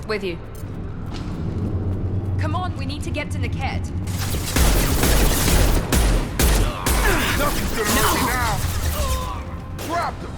With you. Come on, we need to get to Niket. Nothing's gonna hurt me now! Dropped him!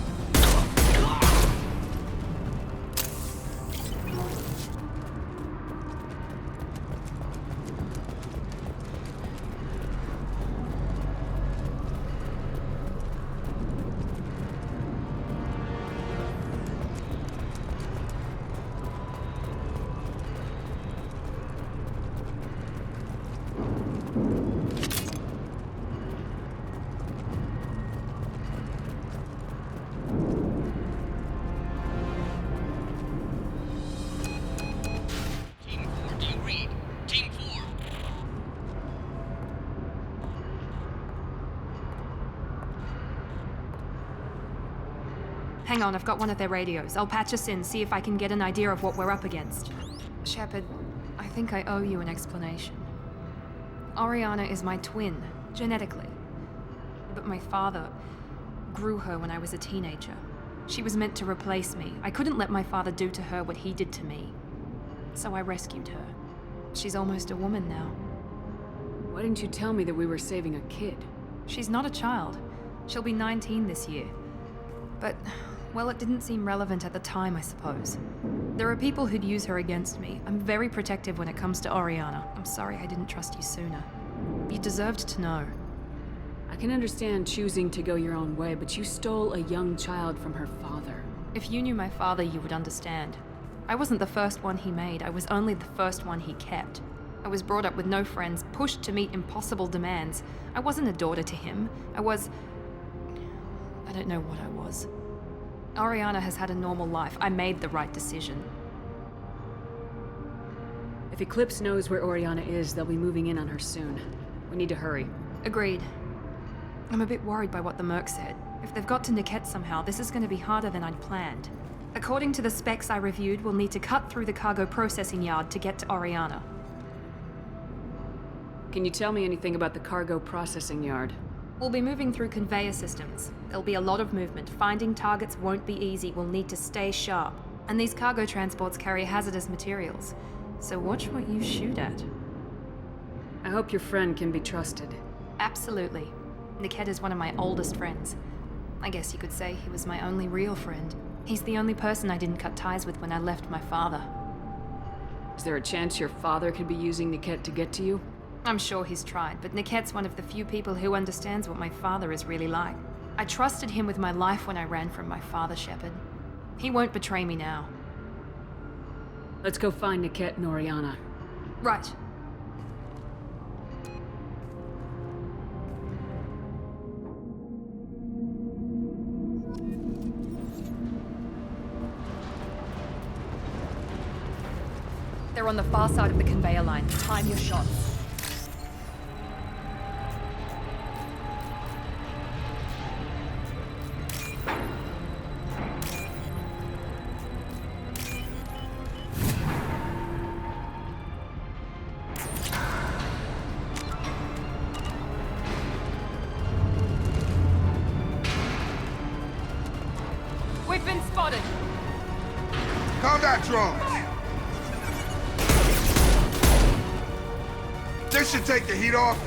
Hang on, I've got one of their radios. I'll patch us in, see if I can get an idea of what we're up against. Shepard, I think I owe you an explanation. Oriana is my twin, genetically. But my father grew her when I was a teenager. She was meant to replace me. I couldn't let my father do to her what he did to me. So I rescued her. She's almost a woman now. Why didn't you tell me that we were saving a kid? She's not a child. She'll be 19 this year. But, well, it didn't seem relevant at the time, I suppose. There are people who'd use her against me. I'm very protective when it comes to Oriana. I'm sorry I didn't trust you sooner. You deserved to know. I can understand choosing to go your own way, but you stole a young child from her father. If you knew my father, you would understand. I wasn't the first one he made. I was only the first one he kept. I was brought up with no friends, pushed to meet impossible demands. I wasn't a daughter to him. I don't know what I was. Oriana has had a normal life. I made the right decision. If Eclipse knows where Oriana is, they'll be moving in on her soon. We need to hurry. Agreed. I'm a bit worried by what the Merc said. If they've got to Niket somehow, this is going to be harder than I'd planned. According to the specs I reviewed, we'll need to cut through the cargo processing yard to get to Oriana. Can you tell me anything about the cargo processing yard? We'll be moving through conveyor systems. There'll be a lot of movement. Finding targets won't be easy. We'll need to stay sharp. And these cargo transports carry hazardous materials. So watch what you shoot at. I hope your friend can be trusted. Absolutely. Niket is one of my oldest friends. I guess you could say he was my only real friend. He's the only person I didn't cut ties with when I left my father. Is there a chance your father could be using Niket to get to you? I'm sure he's tried, but Niket's one of the few people who understands what my father is really like. I trusted him with my life when I ran from my father, Shepard. He won't betray me now. Let's go find Niket and Oriana. Right. They're on the far side of the conveyor line. Time your shots. We've been spotted. Combat drones! This should take the heat off.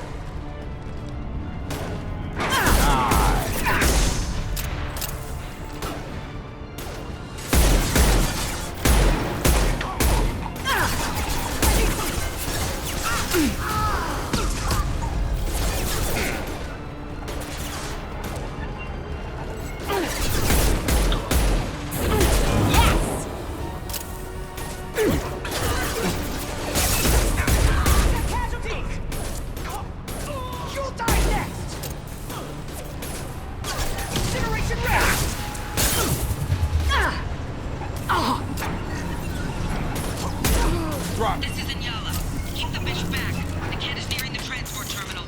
This is Inyala. Keep the bitch back. The kid is nearing the transport terminal.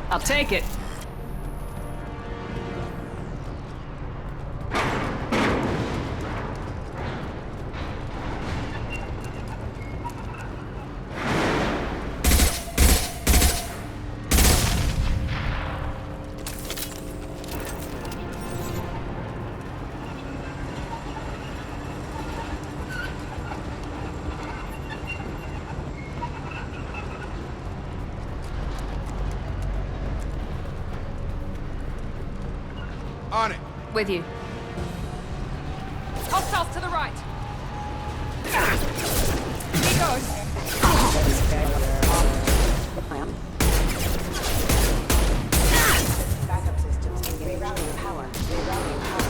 I'll take it. On it. With you. Hostiles to the right. He goes. Backup systems engaged. Rerouting power. Rerouting power.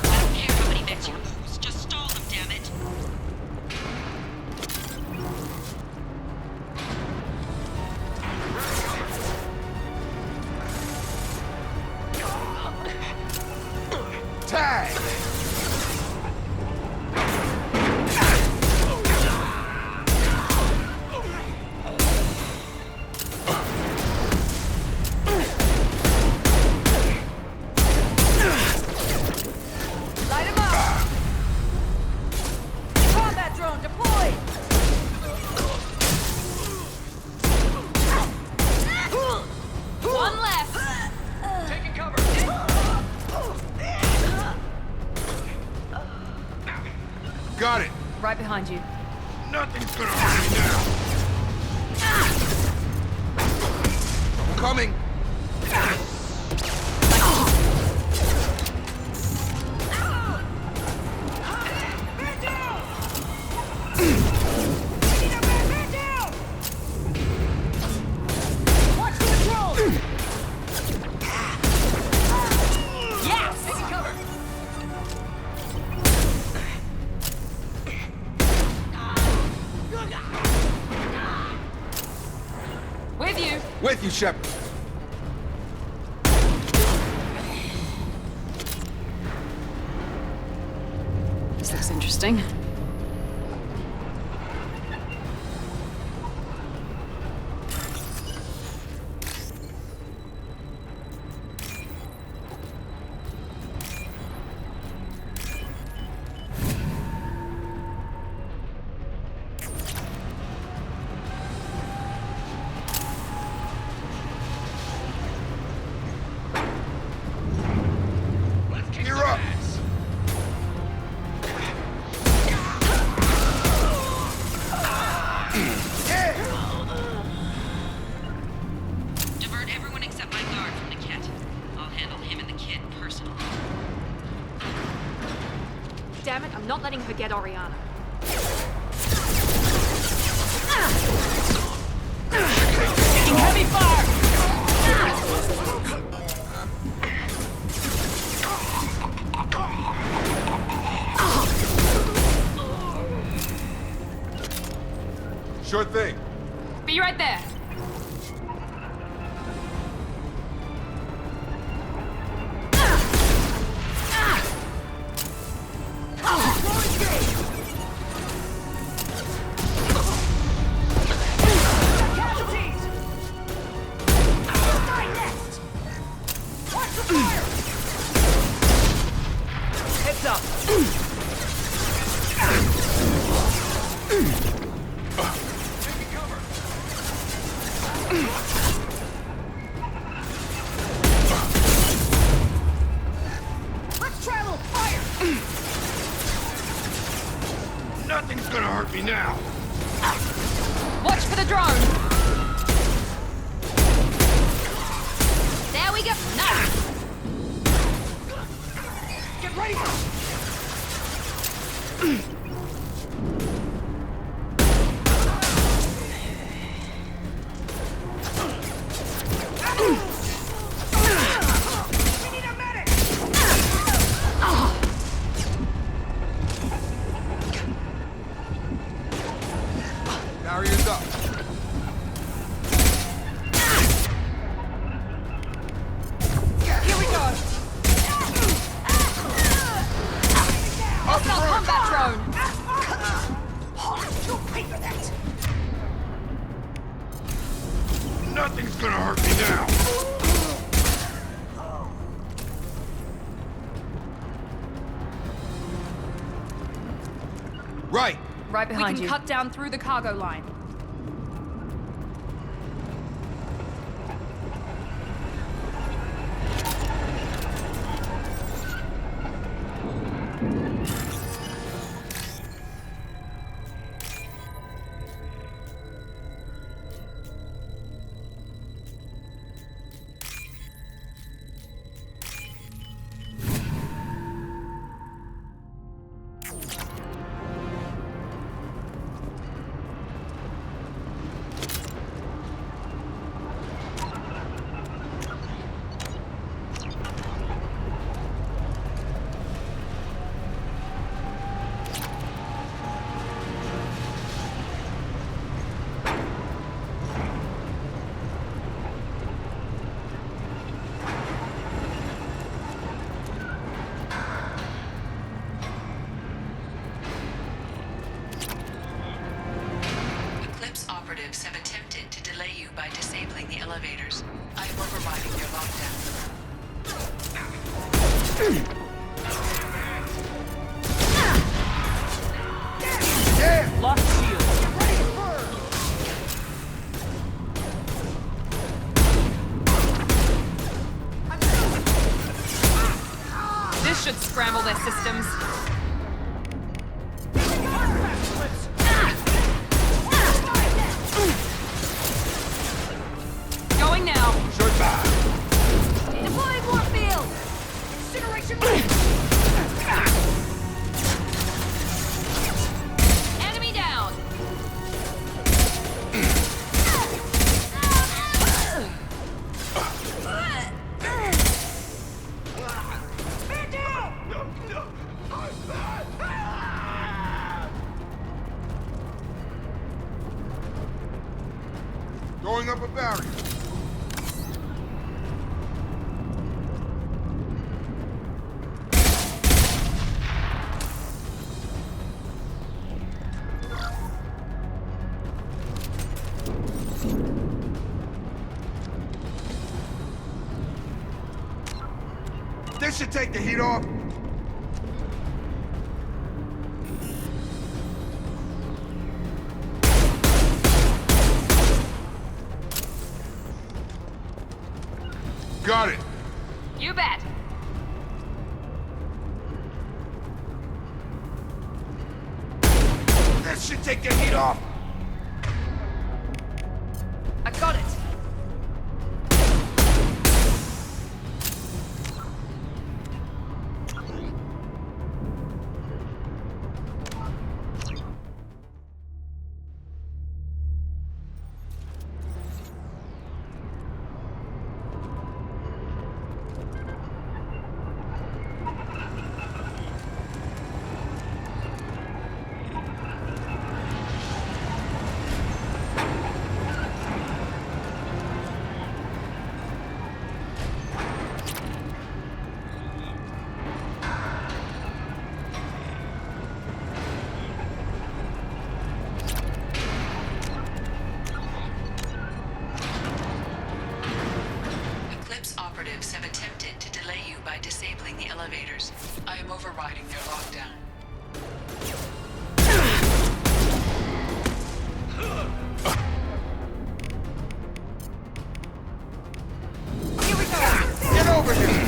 I don't care how many mechs you lose. Just stall them, damn it. Tag! Light him up! Combat drone deployed! One left! Taking cover. Got it. Right behind you. Nothing's gonna hurt me now. Coming. Yes! Taking cover. With you! With you, Shepard. This looks interesting. Let's kick You're some up. ass. Divert everyone except my guard from the kit. I'll handle him and the kid personally. Damn it, I'm not letting her get Oriana. Getting heavy fire! Sure thing. Be right there. Heads up. Taking cover. Let's try a little fire! Nothing's gonna hurt me now. Watch for the drone! There we go! Nice! Get ready. We need a medic. Barrier's up. Here we go! Hostile combat drone! You'll pay for that. Nothing's gonna hurt me now. Right. Right behind can you. Cut down through the cargo line. operatives have attempted to delay you by disabling the elevators. I am overriding your lockdown. Lock shield. This should scramble their systems. Going now. Shoot back. Deploying warfield. Incineration! Enemy down. Man down! Going up a barrier. This should take the heat off. Got it. You bet. That should take the heat off. I got it. Eclipse operatives have attempted to delay you by disabling the elevators. I am overriding their lockdown. Get over here.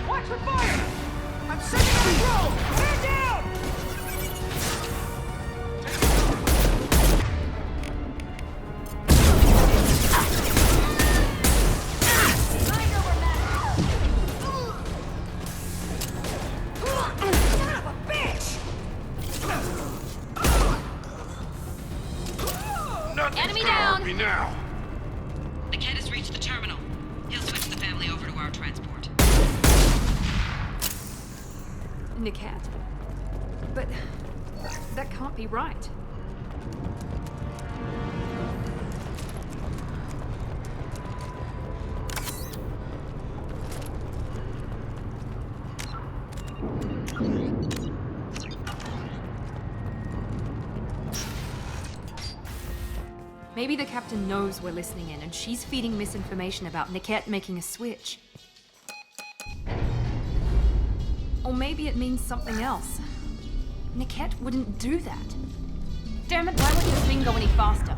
Watch for fire! I'm sending out a drone! Man down! Son of a bitch! Nothing's Enemy gonna down. hurt me now. The kid has reached the terminal. He'll switch the family over to our transport. Niket. But that can't be right. Maybe the captain knows we're listening in and she's feeding misinformation about Niket making a switch. Or maybe it means something else. Niket wouldn't do that. Damn it, why wouldn't this thing go any faster?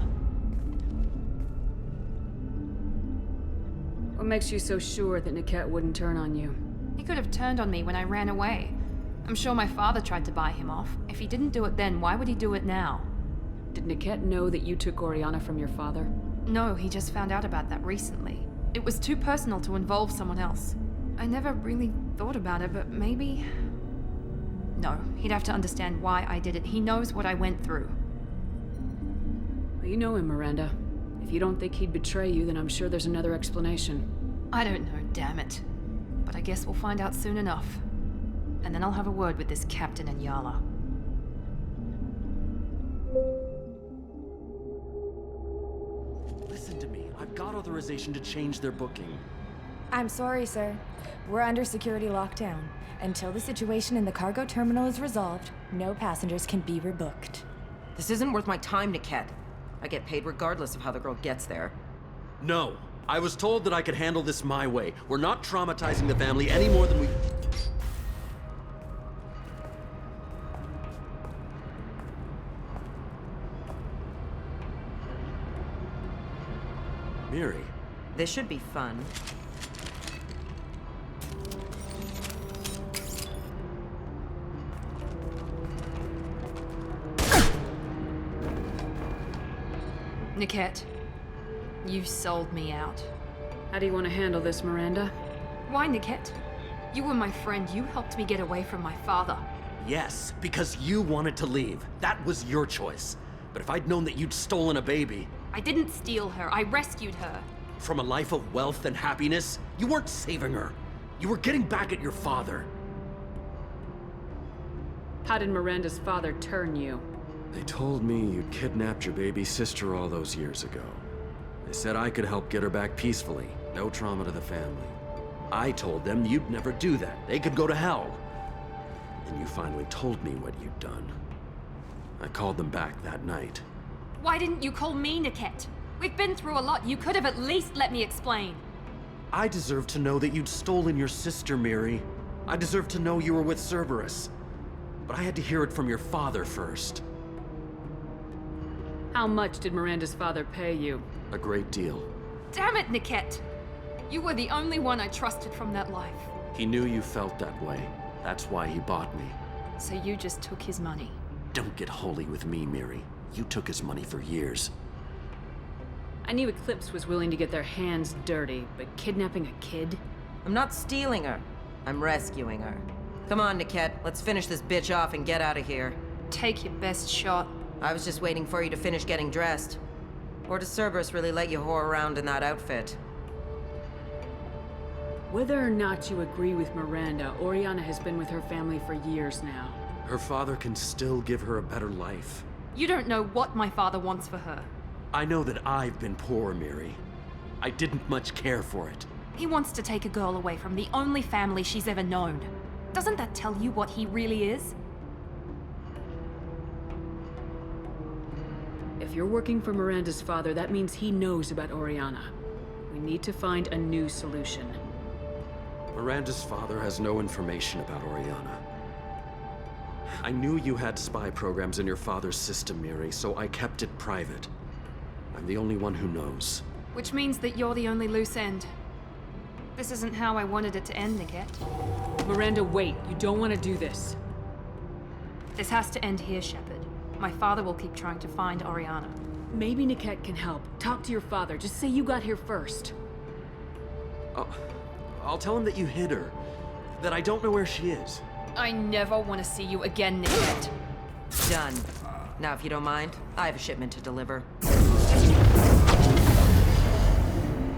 What makes you so sure that Niket wouldn't turn on you? He could have turned on me when I ran away. I'm sure my father tried to buy him off. If he didn't do it then, why would he do it now? Did Niket know that you took Oriana from your father? No, he just found out about that recently. It was too personal to involve someone else. I never really thought about it, but maybe... No, he'd have to understand why I did it. He knows what I went through. Well, you know him, Miranda. If you don't think he'd betray you, then I'm sure there's another explanation. I don't know, damn it. But I guess we'll find out soon enough. And then I'll have a word with this captain and Yala. Listen to me. I've got authorization to change their booking. I'm sorry, sir. We're under security lockdown. Until the situation in the cargo terminal is resolved, no passengers can be rebooked. This isn't worth my time, Niket. I get paid regardless of how the girl gets there. No. I was told that I could handle this my way. We're not traumatizing the family any more than we... Miri. This should be fun. Niket, you sold me out. How do you want to handle this, Miranda? Why, Niket? You were my friend. You helped me get away from my father. Yes, because you wanted to leave. That was your choice. But if I'd known that you'd stolen a baby... I didn't steal her. I rescued her. From a life of wealth and happiness, you weren't saving her. You were getting back at your father. How did Miranda's father turn you? They told me you'd kidnapped your baby sister all those years ago. They said I could help get her back peacefully. No trauma to the family. I told them you'd never do that. They could go to hell. And you finally told me what you'd done. I called them back that night. Why didn't you call me, Niket? We've been through a lot. You could have at least let me explain. I deserve to know that you'd stolen your sister, Miri. I deserve to know you were with Cerberus. But I had to hear it from your father first. How much did Miranda's father pay you? A great deal. Damn it, Niket! You were the only one I trusted from that life. He knew you felt that way. That's why he bought me. So you just took his money. Don't get holy with me, Miri. You took his money for years. I knew Eclipse was willing to get their hands dirty, but kidnapping a kid? I'm not stealing her. I'm rescuing her. Come on, Niket. Let's finish this bitch off and get out of here. Take your best shot. I was just waiting for you to finish getting dressed. Or does Cerberus really let you whore around in that outfit? Whether or not you agree with Miranda, Oriana has been with her family for years now. Her father can still give her a better life. You don't know what my father wants for her. I know that I've been poor, Miri. I didn't much care for it. He wants to take a girl away from the only family she's ever known. Doesn't that tell you what he really is? If you're working for Miranda's father, that means he knows about Oriana. We need to find a new solution. Miranda's father has no information about Oriana. I knew you had spy programs in your father's system, Miri, so I kept it private. I'm the only one who knows. Which means that you're the only loose end. This isn't how I wanted it to end, Niket. Miranda, wait. You don't want to do this. This has to end here, Shepard. My father will keep trying to find Oriana. Maybe Niket can help. Talk to your father. Just say you got here first. I'll tell him that you hid her. That I don't know where she is. I never want to see you again, Niket. Done. Now, if you don't mind, I have a shipment to deliver.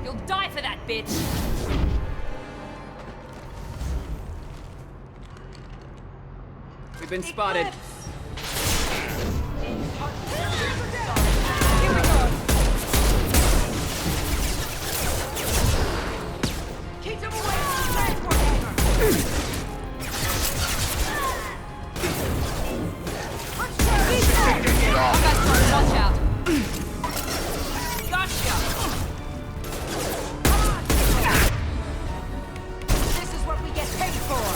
You'll die for that, bitch! We've been spotted. Keep them away from the transport hangar! Watch out! Gotcha! This is what we get paid for!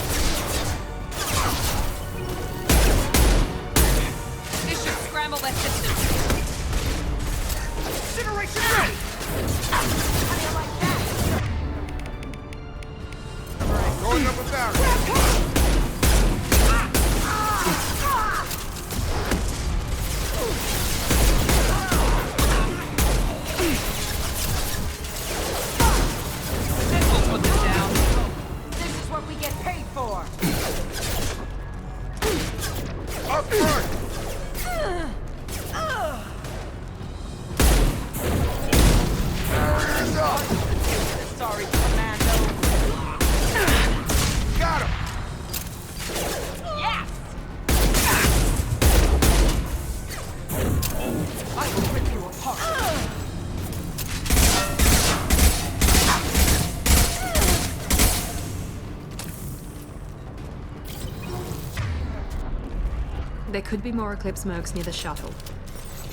There could be more Eclipse mercs near the shuttle.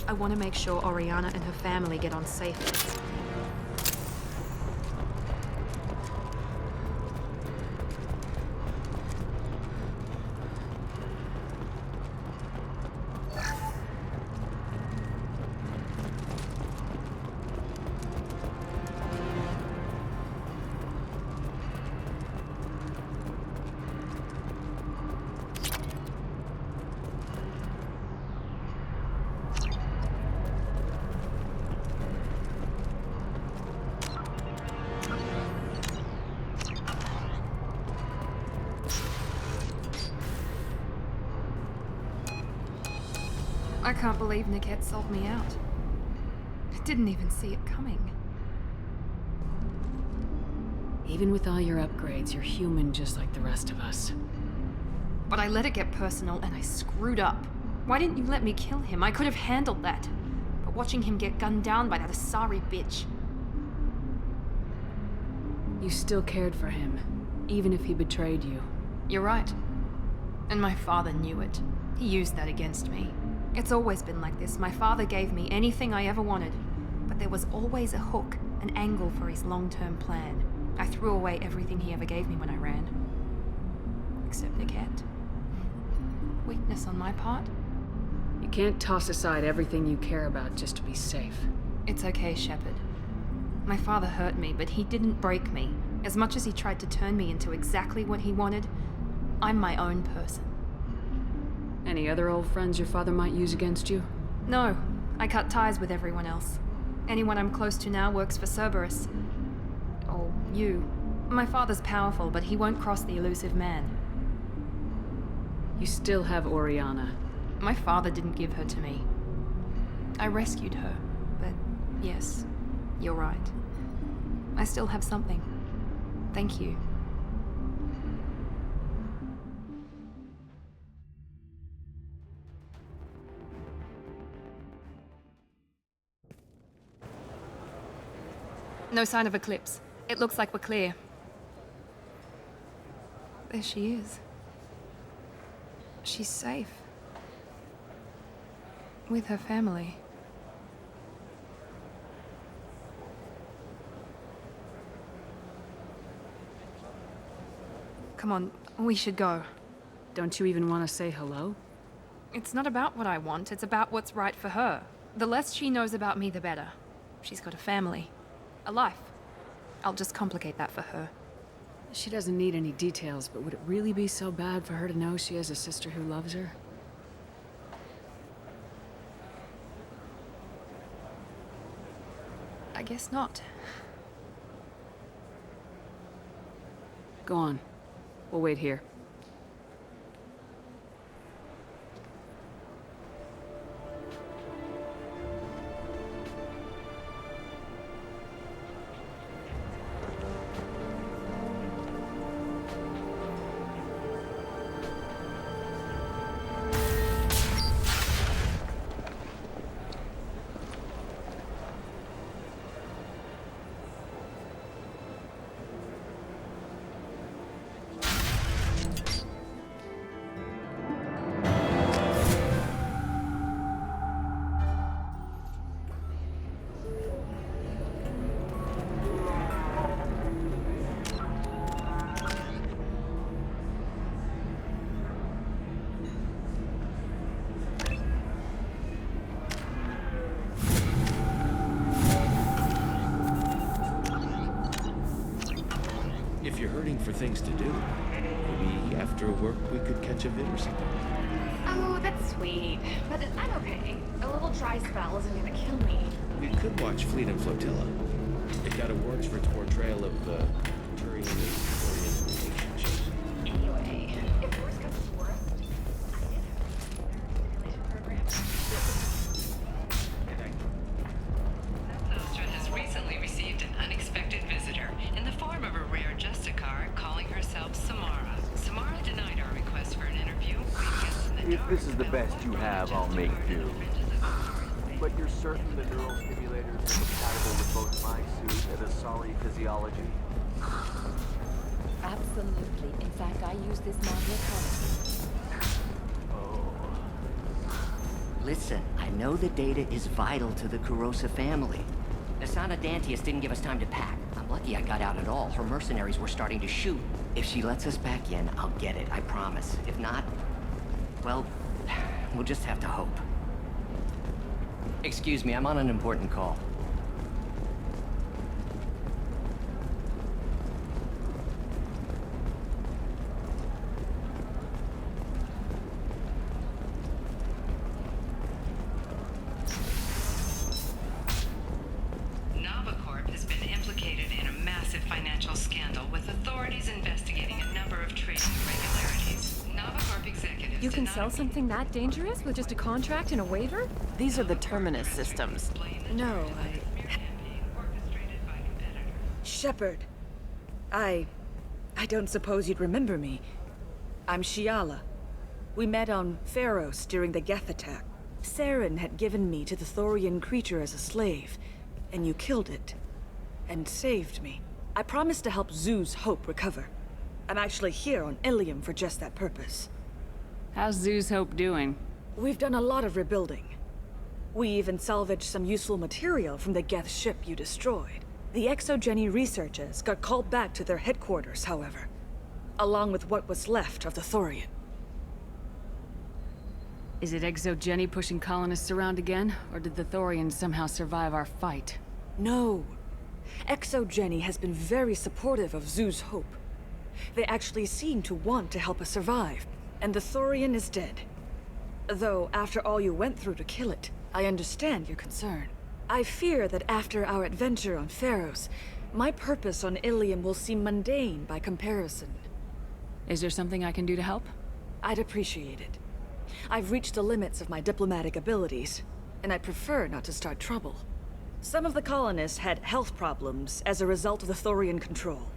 I want to make sure Oriana and her family get on safely. I can't believe Niket sold me out. I didn't even see it coming. Even with all your upgrades, you're human just like the rest of us. But I let it get personal and I screwed up. Why didn't you let me kill him? I could have handled that. But watching him get gunned down by that Asari bitch. You still cared for him, even if he betrayed you. You're right. And my father knew it. He used that against me. It's always been like this. My father gave me anything I ever wanted. But there was always a hook, an angle for his long-term plan. I threw away everything he ever gave me when I ran. Except Niket. Weakness on my part? You can't toss aside everything you care about just to be safe. It's okay, Shepard. My father hurt me, but he didn't break me. As much as he tried to turn me into exactly what he wanted, I'm my own person. Any other old friends your father might use against you? No, I cut ties with everyone else. Anyone I'm close to now works for Cerberus. Or you. My father's powerful, but he won't cross the elusive man. You still have Oriana. My father didn't give her to me. I rescued her, but yes, you're right. I still have something. Thank you. No sign of Eclipse. It looks like we're clear. There she is. She's safe. With her family. Come on, we should go. Don't you even want to say hello? It's not about what I want, it's about what's right for her. The less she knows about me, the better. She's got a family. A life. I'll just complicate that for her. She doesn't need any details, but would it really be so bad for her to know she has a sister who loves her? I guess not. Go on. We'll wait here. If you're hurting for things to do, maybe after work we could catch a vid or something. Oh, that's sweet. But I'm okay. A little dry spell isn't gonna kill me. We could watch Fleet and Flotilla. It got awards for its portrayal of the Turian relationship. Anyway, if worse comes to worst, I did have a simulation program. Nostra has recently received an unexpected visitor in the form of a rare Justicar calling herself Samara. Samara denied our request for an interview. If this is the best you have, I'll make do. But you're certain the neural stimulator is compatible with both my suit and Asari physiology? Absolutely. In fact, I use this modular currently. Oh, Listen, I know the data is vital to the Kurosa family. Asana Dantius didn't give us time to pack. I'm lucky I got out at all. Her mercenaries were starting to shoot. If she lets us back in, I'll get it, I promise. If not, well, we'll just have to hope. Excuse me, I'm on an important call. Novacorp has been implicated in a massive financial scandal, with authorities investigating a number of trading irregularities. Novacorp executives... You can sell something that dangerous with just a contract and a waiver? These are the Terminus systems. No, Shepard. I don't suppose you'd remember me. I'm Shiala. We met on Pharos during the Geth attack. Saren had given me to the Thorian creature as a slave, and you killed it. And saved me. I promised to help Zoo's Hope recover. I'm actually here on Ilium for just that purpose. How's Zoo's Hope doing? We've done a lot of rebuilding. We even salvaged some useful material from the Geth ship you destroyed. The Exogeny researchers got called back to their headquarters, however, along with what was left of the Thorian. Is it Exogeny pushing colonists around again, or did the Thorians somehow survive our fight? No. Exogeny has been very supportive of Zoo's Hope. They actually seem to want to help us survive, and the Thorian is dead. Though, after all you went through to kill it, I understand your concern. I fear that after our adventure on Pharos, my purpose on Ilium will seem mundane by comparison. Is there something I can do to help? I'd appreciate it. I've reached the limits of my diplomatic abilities, and I prefer not to start trouble. Some of the colonists had health problems as a result of the Thorian control.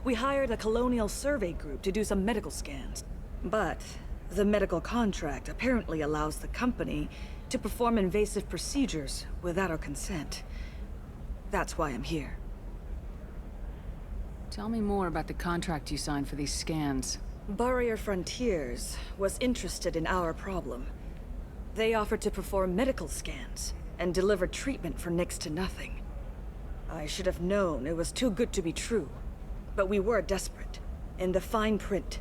We hired a colonial survey group to do some medical scans. But the medical contract apparently allows the company to perform invasive procedures without our consent. That's why I'm here. Tell me more about the contract you signed for these scans. Barrier Frontiers was interested in our problem. They offered to perform medical scans and deliver treatment for next to nothing. I should have known it was too good to be true, but we were desperate. In the fine print,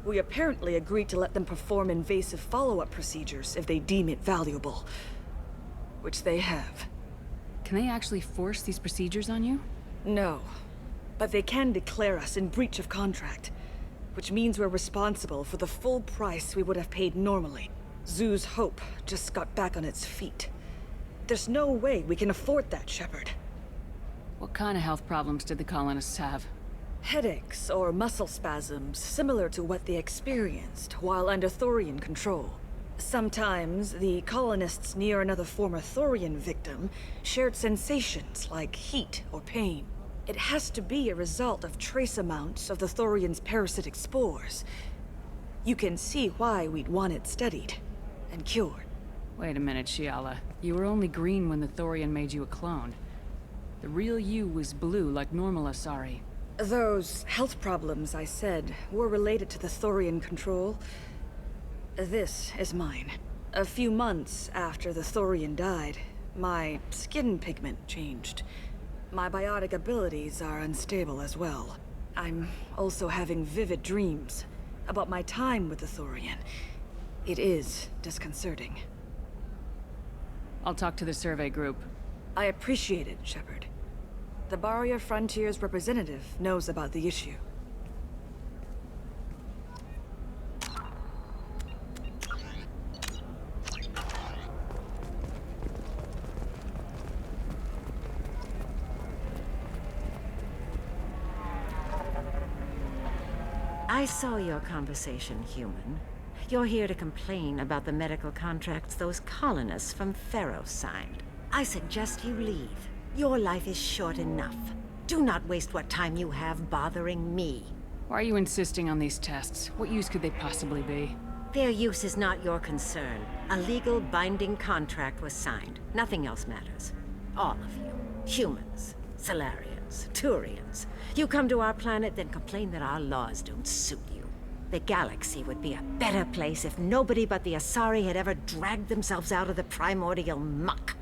we apparently agreed to let them perform invasive follow-up procedures if they deem it valuable. Which they have. Can they actually force these procedures on you? No. But they can declare us in breach of contract. Which means we're responsible for the full price we would have paid normally. Zoo's Hope just got back on its feet. There's no way we can afford that, Shepard. What kind of health problems did the colonists have? Headaches or muscle spasms, similar to what they experienced while under Thorian control. Sometimes, the colonists near another former Thorian victim shared sensations like heat or pain. It has to be a result of trace amounts of the Thorian's parasitic spores. You can see why we'd want it studied and cured. Wait a minute, Shiala. You were only green when the Thorian made you a clone. The real you was blue like normal Asari. Those health problems I said were related to the Thorian control. This is mine. A few months after the Thorian died, my skin pigment changed. My biotic abilities are unstable as well. I'm also having vivid dreams about my time with the Thorian. It is disconcerting. I'll talk to the survey group. I appreciate it, Shepard. The Barrier Frontiers representative knows about the issue. I saw your conversation, human. You're here to complain about the medical contracts those colonists from Pharos signed. I suggest you leave. Your life is short enough. Do not waste what time you have bothering me. Why are you insisting on these tests? What use could they possibly be? Their use is not your concern. A legal binding contract was signed. Nothing else matters. All of you. Humans, Salarians, Turians. You come to our planet, then complain that our laws don't suit you. The galaxy would be a better place if nobody but the Asari had ever dragged themselves out of the primordial muck.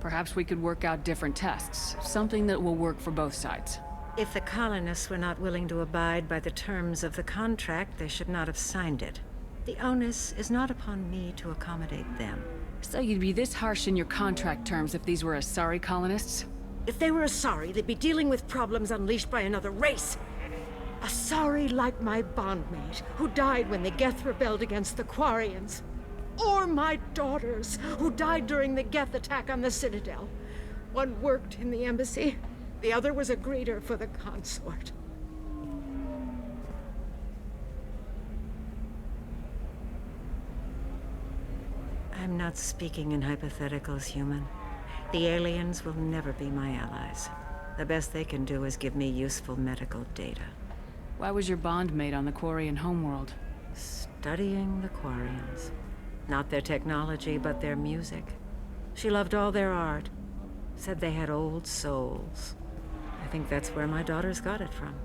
Perhaps we could work out different tests. Something that will work for both sides. If the colonists were not willing to abide by the terms of the contract, they should not have signed it. The onus is not upon me to accommodate them. So you'd be this harsh in your contract terms if these were Asari colonists? If they were Asari, they'd be dealing with problems unleashed by another race. Asari like my bondmate, who died when the Geth rebelled against the Quarians. Or my daughters, who died during the Geth attack on the Citadel. One worked in the embassy, the other was a greeter for the consort. I'm not speaking in hypotheticals, human. The aliens will never be my allies. The best they can do is give me useful medical data. Why was your bondmate on the Quarian homeworld? Studying the Quarians. Not their technology, but their music. She loved all their art. Said they had old souls. I think that's where my daughters got it from.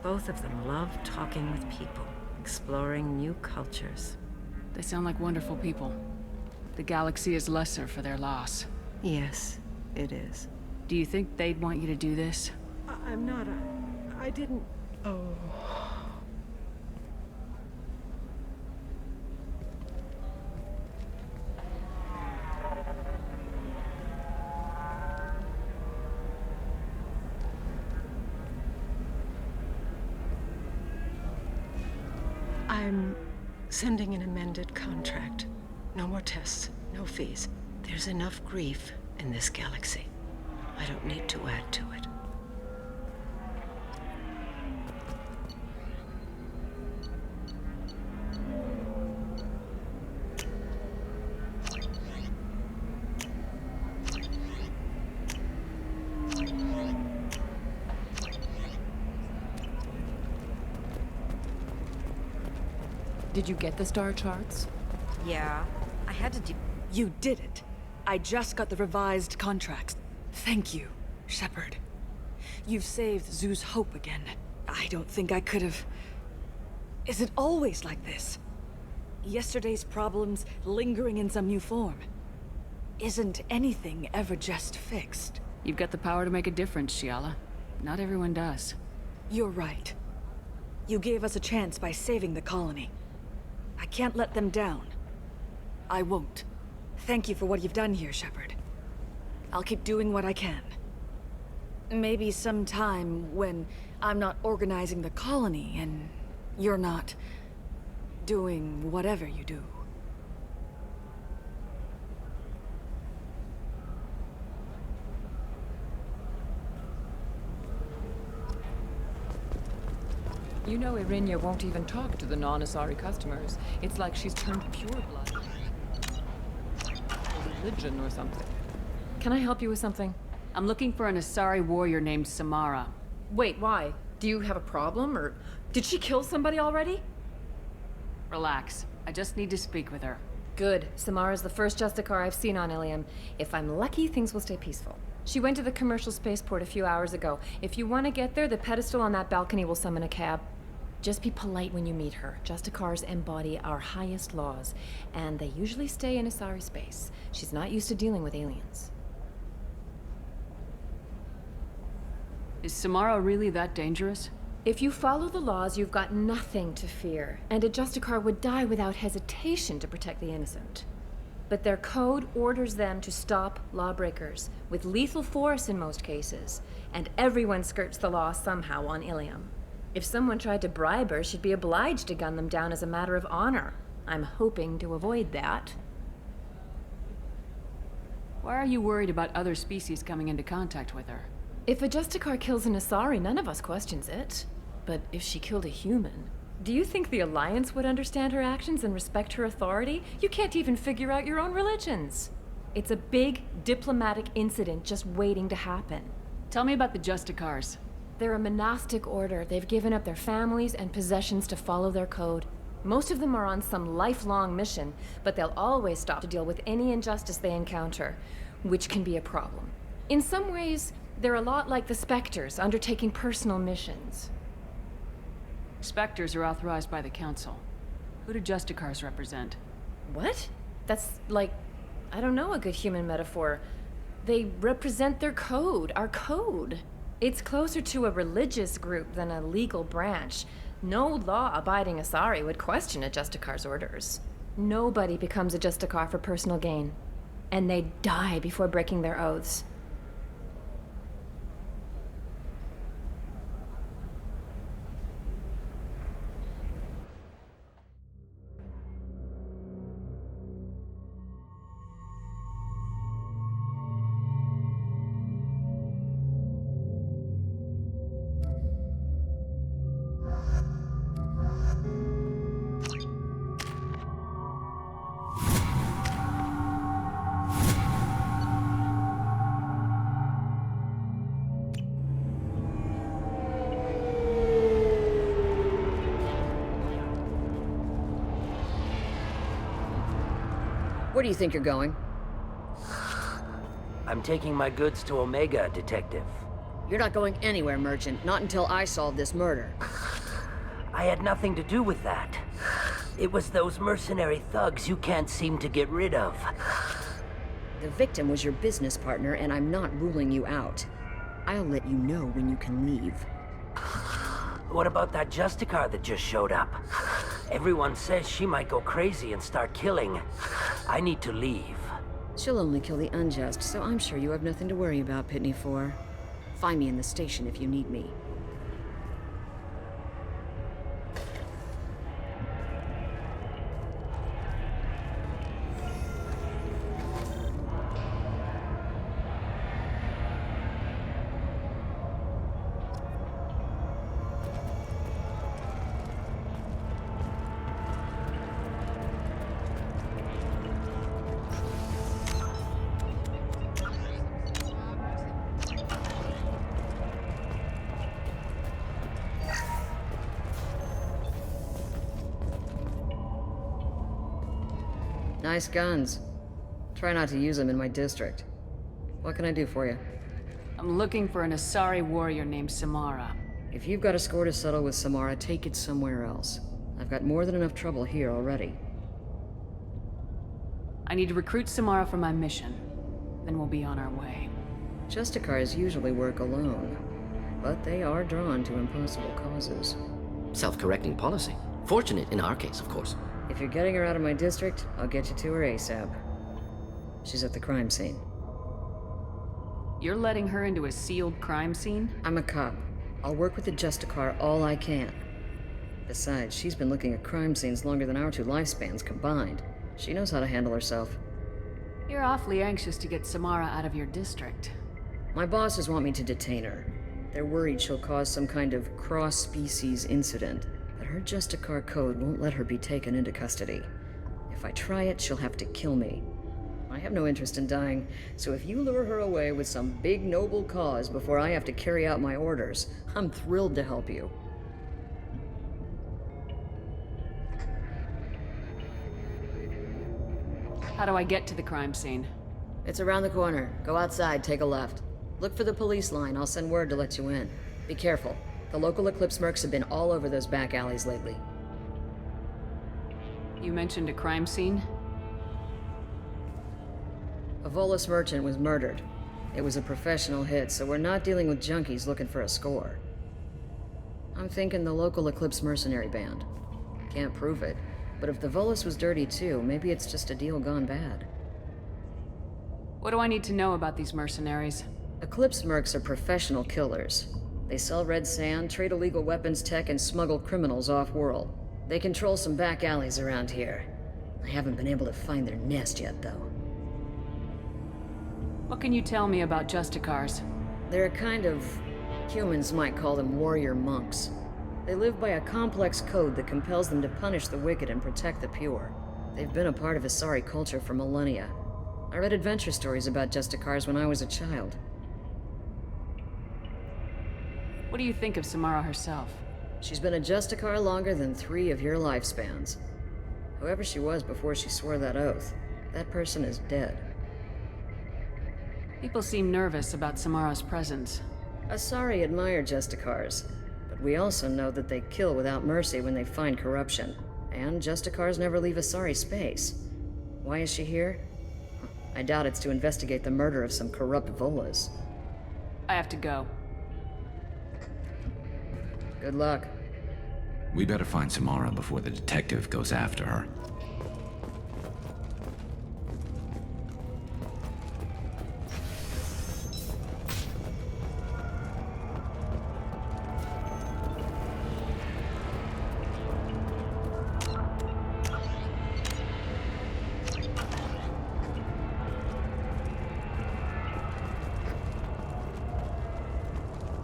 Both of them love talking with people, exploring new cultures. They sound like wonderful people. The galaxy is lesser for their loss. Yes, it is. Do you think they'd want you to do this? I'm not. I didn't. Oh. I'm sending an amended contract. No more tests, no fees. There's enough grief in this galaxy. I don't need to add to it. Did you get the star charts? Yeah, I had to do... You did it. I just got the revised contracts. Thank you, Shepard. You've saved Zoo's hope again. I don't think I could have... Is it always like this? Yesterday's problems lingering in some new form. Isn't anything ever just fixed? You've got the power to make a difference, Shiala. Not everyone does. You're right. You gave us a chance by saving the colony. I can't let them down. I won't. Thank you for what you've done here, Shepard. I'll keep doing what I can. Maybe sometime when I'm not organizing the colony and you're not doing whatever you do. You know Irinia won't even talk to the non-Asari customers. It's like she's turned pureblood. Religion or something. Can I help you with something? I'm looking for an Asari warrior named Samara. Wait, why? Do you have a problem, or did she kill somebody already? Relax. I just need to speak with her. Good. Samara's the first Justicar I've seen on Ilium. If I'm lucky, things will stay peaceful. She went to the commercial spaceport a few hours ago. If you want to get there, the pedestal on that balcony will summon a cab. Just be polite when you meet her. Justicars embody our highest laws, and they usually stay in Asari space. She's not used to dealing with aliens. Is Samara really that dangerous? If you follow the laws, you've got nothing to fear, and a Justicar would die without hesitation to protect the innocent. But their code orders them to stop lawbreakers, with lethal force in most cases, and everyone skirts the law somehow on Ilium. If someone tried to bribe her, she'd be obliged to gun them down as a matter of honor. I'm hoping to avoid that. Why are you worried about other species coming into contact with her? If a Justicar kills an Asari, none of us questions it. But if she killed a human, do you think the Alliance would understand her actions and respect her authority? You can't even figure out your own religions. It's a big diplomatic incident just waiting to happen. Tell me about the Justicars. They're a monastic order. They've given up their families and possessions to follow their code. Most of them are on some lifelong mission, but they'll always stop to deal with any injustice they encounter, which can be a problem. In some ways, they're a lot like the Spectres, undertaking personal missions. Spectres are authorized by the Council. Who do Justicars represent? What? That's like, I don't know, a good human metaphor. They represent their code, our code. It's closer to a religious group than a legal branch. No law-abiding Asari would question a Justicar's orders. Nobody becomes a Justicar for personal gain. And they die before breaking their oaths. Where do you think you're going? I'm taking my goods to Omega, Detective. You're not going anywhere, Merchant. Not until I solve this murder. I had nothing to do with that. It was those mercenary thugs you can't seem to get rid of. The victim was your business partner, and I'm not ruling you out. I'll let you know when you can leave. What about that Justicar that just showed up? Everyone says she might go crazy and start killing. I need to leave. She'll only kill the unjust, so I'm sure you have nothing to worry about, Pitney 4. Find me in the station if you need me. Nice guns. Try not to use them in my district. What can I do for you? I'm looking for an Asari warrior named Samara. If you've got a score to settle with Samara, take it somewhere else. I've got more than enough trouble here already. I need to recruit Samara for my mission. Then we'll be on our way. Justicars usually work alone, but they are drawn to impossible causes. Self-correcting policy. Fortunate in our case, of course. If you're getting her out of my district, I'll get you to her ASAP. She's at the crime scene. You're letting her into a sealed crime scene? I'm a cop. I'll work with the Justicar all I can. Besides, she's been looking at crime scenes longer than our two lifespans combined. She knows how to handle herself. You're awfully anxious to get Samara out of your district. My bosses want me to detain her. They're worried she'll cause some kind of cross-species incident. But her Justicar code won't let her be taken into custody. If I try it, she'll have to kill me. I have no interest in dying, so if you lure her away with some big noble cause before I have to carry out my orders, I'm thrilled to help you. How do I get to the crime scene? It's around the corner. Go outside, take a left. Look for the police line. I'll send word to let you in. Be careful. The local Eclipse mercs have been all over those back alleys lately. You mentioned a crime scene? A Volus merchant was murdered. It was a professional hit, so we're not dealing with junkies looking for a score. I'm thinking the local Eclipse mercenary band. Can't prove it, but if the Volus was dirty too, maybe it's just a deal gone bad. What do I need to know about these mercenaries? Eclipse mercs are professional killers. They sell red sand, trade illegal weapons tech, and smuggle criminals off-world. They control some back alleys around here. I haven't been able to find their nest yet, though. What can you tell me about Justicars? They're a kind of... humans might call them warrior monks. They live by a complex code that compels them to punish the wicked and protect the pure. They've been a part of Asari culture for millennia. I read adventure stories about Justicars when I was a child. What do you think of Samara herself? She's been a Justicar longer than 3 of your lifespans. Whoever she was before she swore that oath, that person is dead. People seem nervous about Samara's presence. Asari admire Justicars, but But we also know that they kill without mercy when they find corruption. And Justicars never leave Asari space. Why is she here? I doubt it's to investigate the murder of some corrupt Volas. I have to go. Good luck. We better find Samara before the detective goes after her.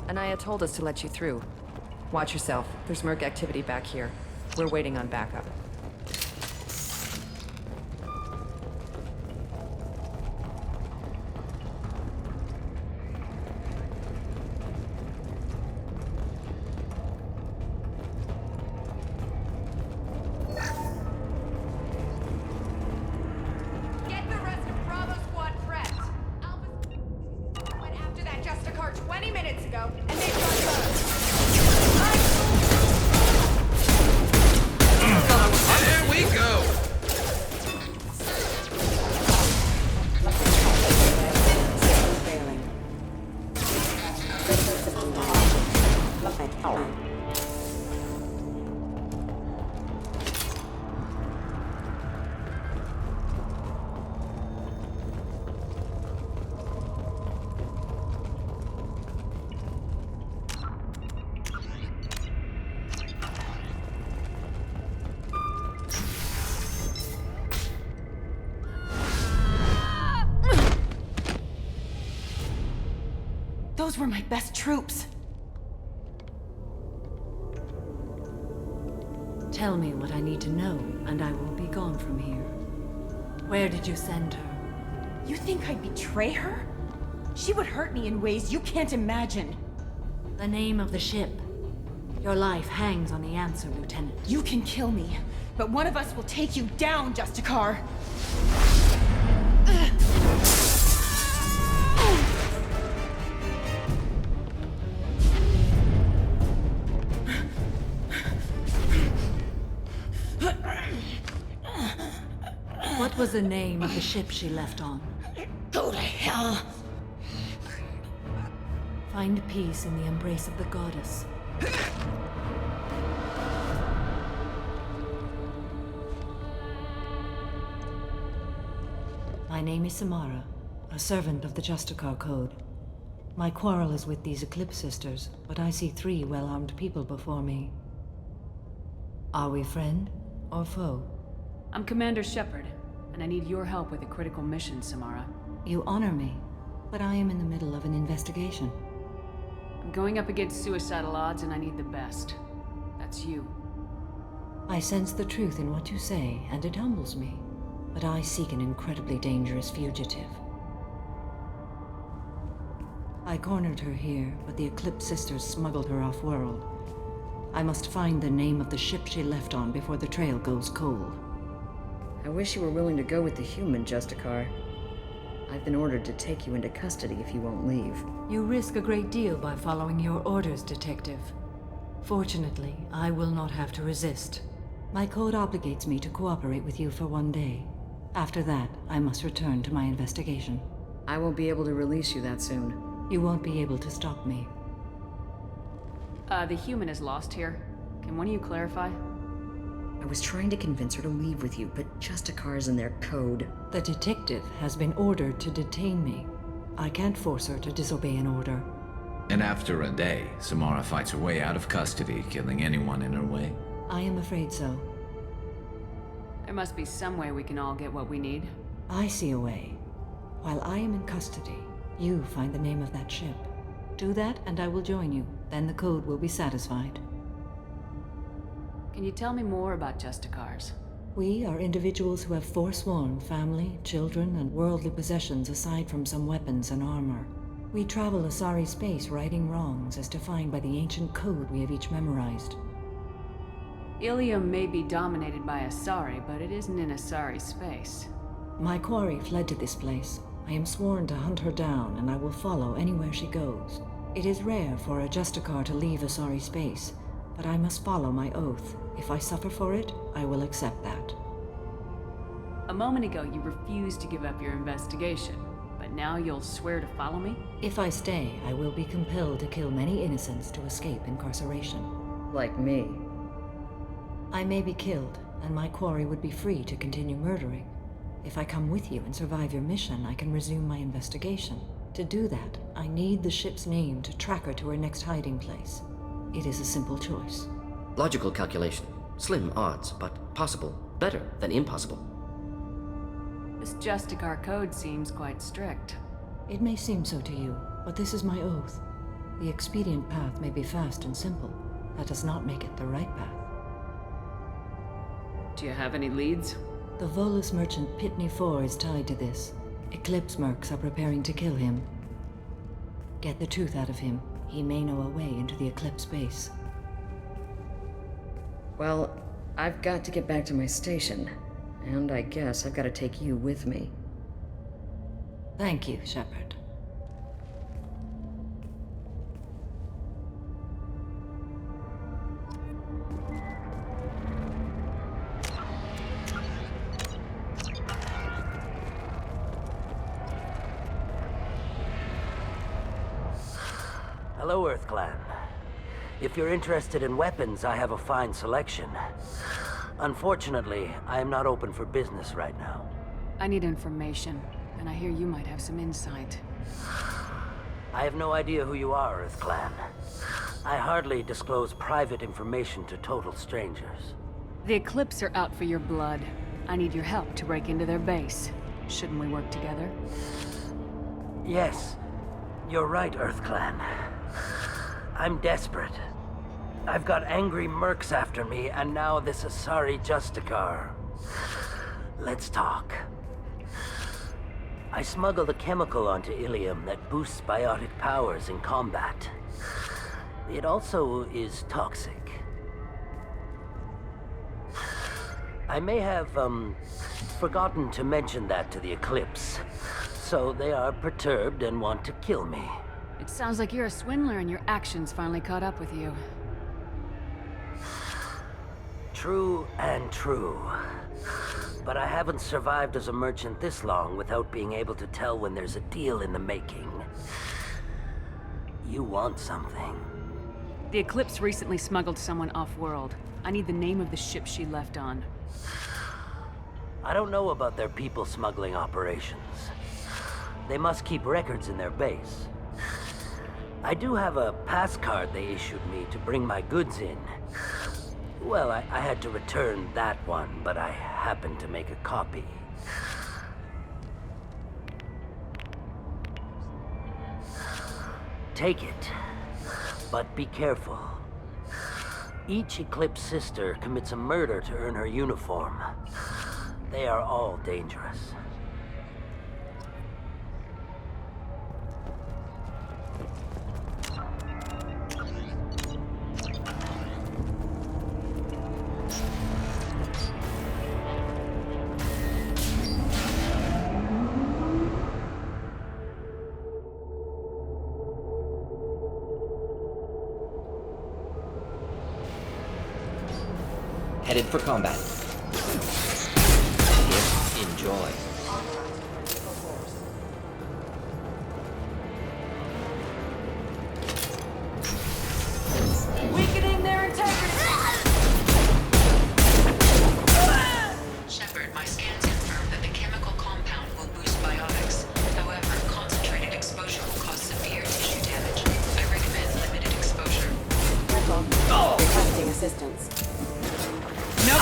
Anaya told us to let you through. Watch yourself. There's Merc activity back here. We're waiting on backup. Get the rest of Bravo Squad prepped. Alpha went after that Justicar 20 minutes ago, and they've got There we go! Those were my best troops. Tell me what I need to know, and I will be gone from here. Where did you send her? You think I'd betray her? She would hurt me in ways you can't imagine. The name of the ship. Your life hangs on the answer, Lieutenant. You can kill me, but one of us will take you down, Justicar. What was the name of the ship she left on? Go to hell! Find peace in the embrace of the goddess. My name is Samara, a servant of the Justicar Code. My quarrel is with these Eclipse Sisters, but I see 3 well-armed people before me. Are we friend or foe? I'm Commander Shepard, and I need your help with a critical mission, Samara. You honor me, but I am in the middle of an investigation. I'm going up against suicidal odds, and I need the best. That's you. I sense the truth in what you say, and it humbles me. But I seek an incredibly dangerous fugitive. I cornered her here, but the Eclipse Sisters smuggled her off-world. I must find the name of the ship she left on before the trail goes cold. I wish you were willing to go with the human, Justicar. I've been ordered to take you into custody if you won't leave. You risk a great deal by following your orders, Detective. Fortunately, I will not have to resist. My code obligates me to cooperate with you for 1 day. After that, I must return to my investigation. I won't be able to release you that soon. You won't be able to stop me. The human is lost here. Can one of you clarify? I was trying to convince her to leave with you, but Justicars and their code. The detective has been ordered to detain me. I can't force her to disobey an order. And after a day, Samara fights her way out of custody, killing anyone in her way? I am afraid so. There must be some way we can all get what we need. I see a way. While I am in custody, you find the name of that ship. Do that, and I will join you. Then the code will be satisfied. Can you tell me more about Justicars? We are individuals who have forsworn family, children, and worldly possessions aside from some weapons and armor. We travel Asari space righting wrongs as defined by the ancient code we have each memorized. Ilium may be dominated by Asari, but it isn't in Asari space. My quarry fled to this place. I am sworn to hunt her down, and I will follow anywhere she goes. It is rare for a Justicar to leave Asari space, but I must follow my oath. If I suffer for it, I will accept that. A moment ago, you refused to give up your investigation, but now you'll swear to follow me? If I stay, I will be compelled to kill many innocents to escape incarceration. Like me. I may be killed, and my quarry would be free to continue murdering. If I come with you and survive your mission, I can resume my investigation. To do that, I need the ship's name to track her to her next hiding place. It is a simple choice. Logical calculation. Slim odds, but possible. Better than impossible. This Justicar code seems quite strict. It may seem so to you, but this is my oath. The expedient path may be fast and simple. That does not make it the right path. Do you have any leads? The Volus merchant Pitney 4 is tied to this. Eclipse mercs are preparing to kill him. Get the truth out of him. He may know a way into the Eclipse base. Well, I've got to get back to my station. And I guess I've got to take you with me. Thank you, Shepard. Hello, Earth Clan. If you're interested in weapons, I have a fine selection. Unfortunately, I am not open for business right now. I need information, and I hear you might have some insight. I have no idea who you are, Earth Clan. I hardly disclose private information to total strangers. The Eclipse are out for your blood. I need your help to break into their base. Shouldn't we work together? Yes, you're right, Earth Clan. I'm desperate. I've got angry mercs after me, and now this Asari Justicar. Let's talk. I smuggled a chemical onto Ilium that boosts biotic powers in combat. It also is toxic. I may have, forgotten to mention that to the Eclipse, so they are perturbed and want to kill me. It sounds like you're a swindler and your actions finally caught up with you. True and true. But I haven't survived as a merchant this long without being able to tell when there's a deal in the making. You want something. The Eclipse recently smuggled someone off-world. I need the name of the ship she left on. I don't know about their people smuggling operations. They must keep records in their base. I do have a pass card they issued me to bring my goods in. Well, I had to return that one, but I happened to make a copy. Take it, but be careful. Each Eclipse sister commits a murder to earn her uniform. They are all dangerous. Headed for combat. Enjoy. Weakening their integrity! Shepard, my scans confirm that the chemical compound will boost biotics. However, concentrated exposure will cause severe tissue damage. I recommend limited exposure. Requesting assistance. No!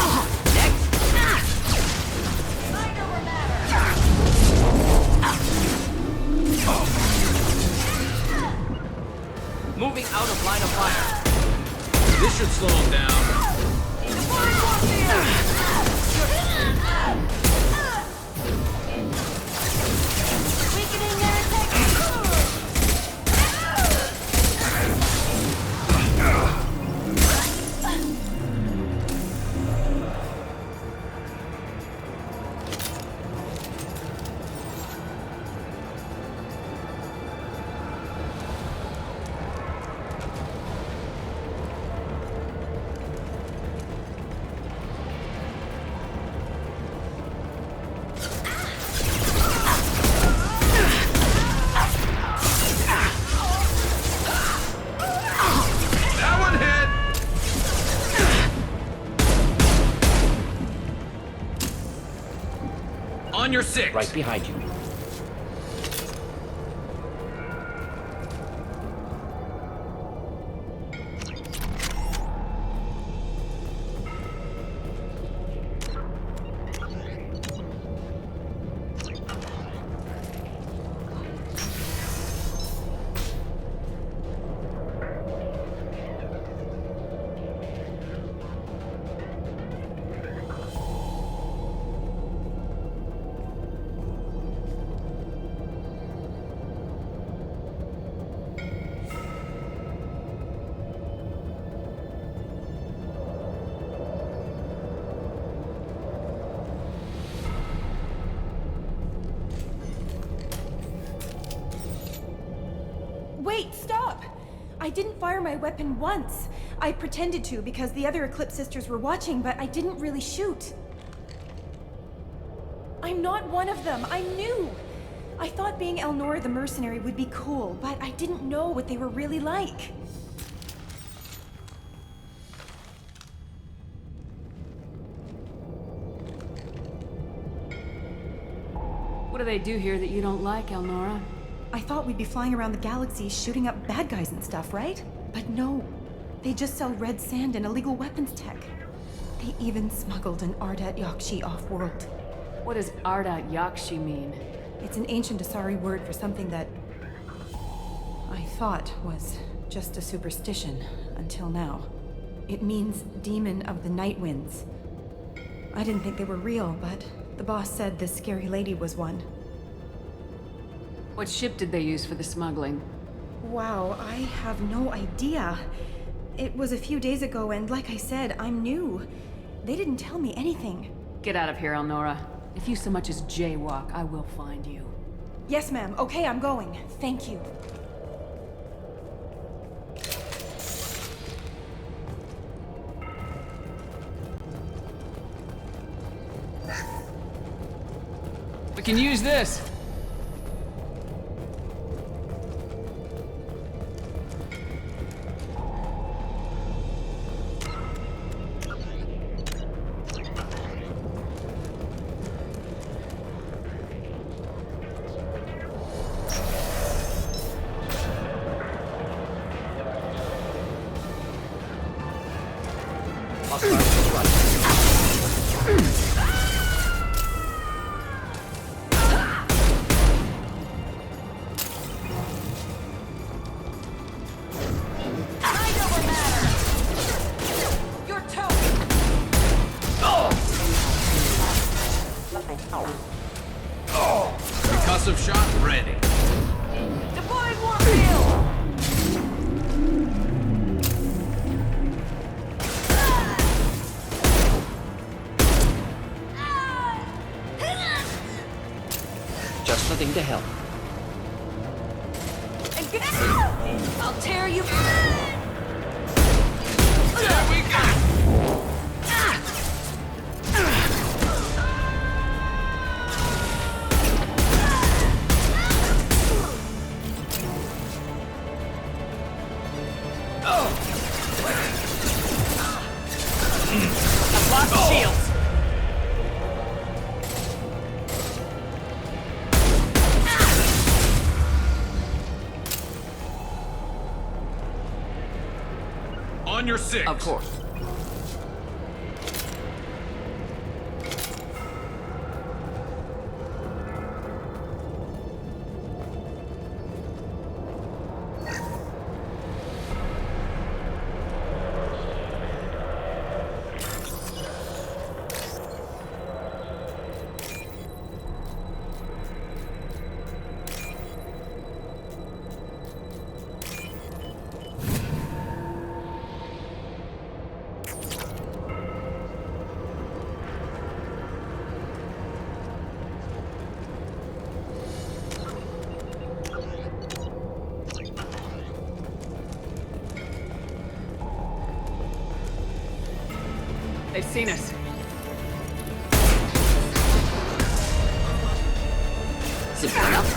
Moving out of line of fire. This should slow him down. Weakening their integrity! six! Right behind you. Wait, stop! I didn't fire my weapon once. I pretended to because the other Eclipse sisters were watching, but I didn't really shoot. I'm not one of them. I'm new. I thought being Elnora the mercenary would be cool, but I didn't know what they were really like. What do they do here that you don't like, Elnora? I thought we'd be flying around the galaxy shooting up bad guys and stuff, right? But no. They just sell red sand and illegal weapons tech. They even smuggled an Ardat Yakshi off-world. What does Ardat Yakshi mean? It's an ancient Asari word for something that I thought was just a superstition until now. It means demon of the night winds. I didn't think they were real, but the boss said this scary lady was one. What ship did they use for the smuggling? Wow, I have no idea. It was a few days ago, and like I said, I'm new. They didn't tell me anything. Get out of here, Elnora. If you so much as jaywalk, I will find you. Yes, ma'am. Okay, I'm going. Thank you. We can use this! Concussive shot ready. Deploying Warfield! Just the thing to help. I'll tear you. There we go! Block the shields. On your six. Of course. They've seen us. Simple enough.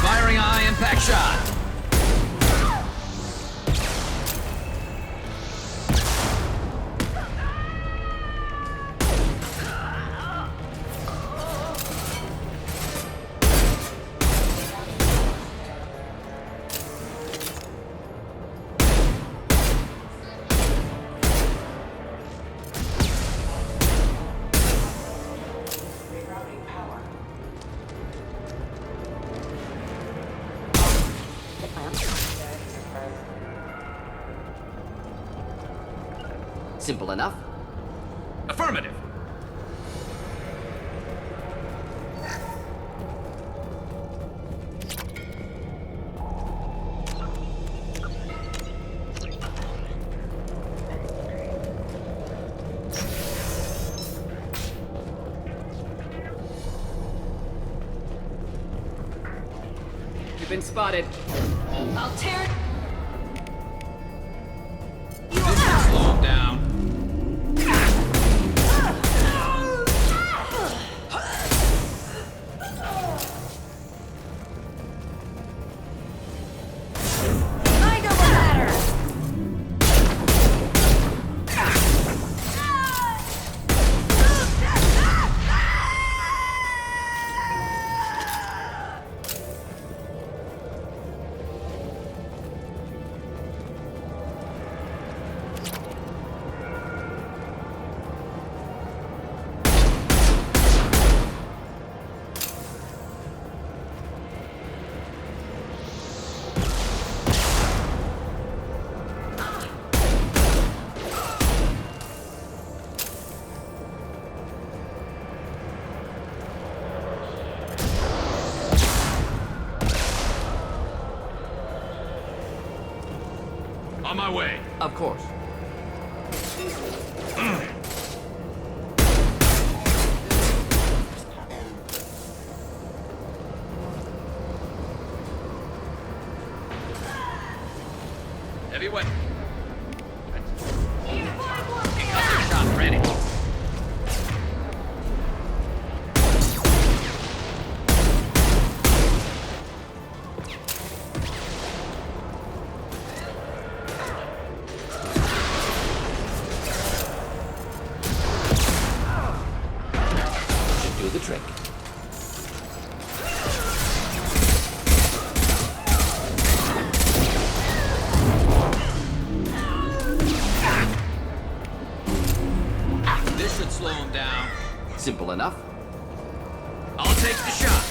Firing eye impact shot. Simple enough. Affirmative. You've been spotted. I'll tear it. This should slow him down. Mind over matter. On my way. Of course. Heavy weapon. Concussor shot ready. Should do the trick. This should slow him down. Simple enough. I'll take the shot.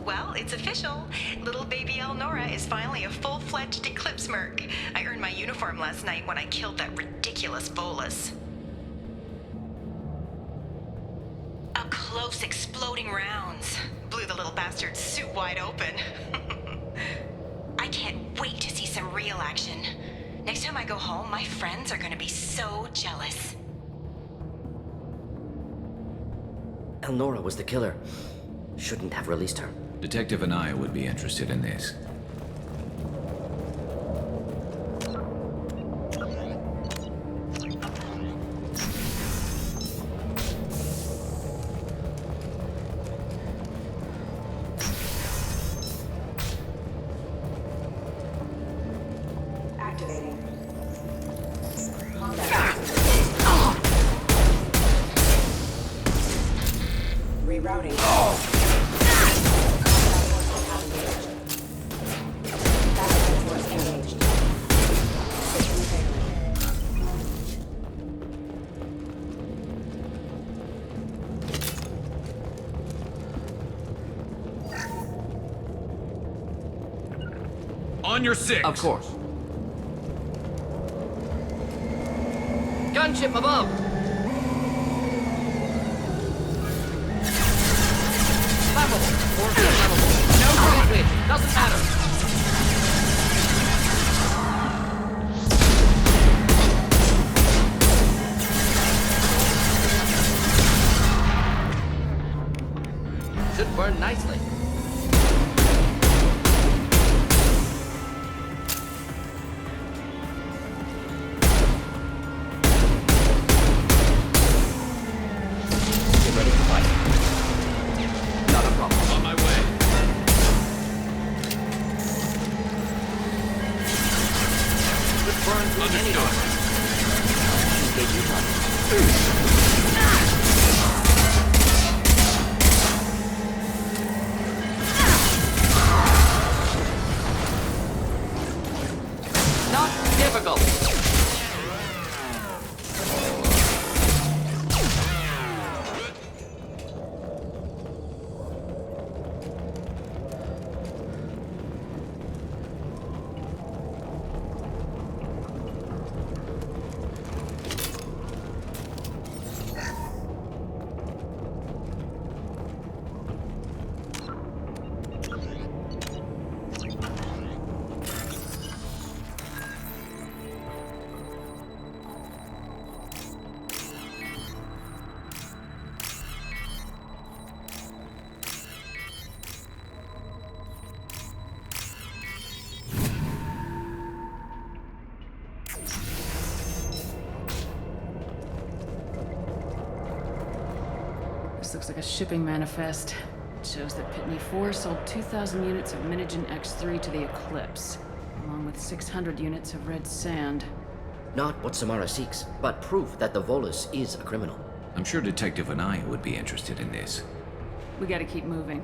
Well, it's official. Little baby Elnora is finally a full-fledged Eclipse Merc. I earned my uniform last night when I killed that ridiculous Bolus. Up close, exploding rounds. Blew the little bastard's suit wide open. I can't wait to see some real action. Next time I go home, my friends are gonna be so jealous. Elnora was the killer. Shouldn't have released her. Detective Anaya would be interested in this. Activating. Rerouting. On your six. Of course. Gunship above. Flammable. Or flammable. No conflict. Doesn't matter. Should burn nicely. Not This looks like a shipping manifest. It shows that Pitney 4 sold 2,000 units of Minigen X3 to the Eclipse, along with 600 units of red sand. Not what Samara seeks, but proof that the Volus is a criminal. I'm sure Detective Anaya would be interested in this. We gotta keep moving.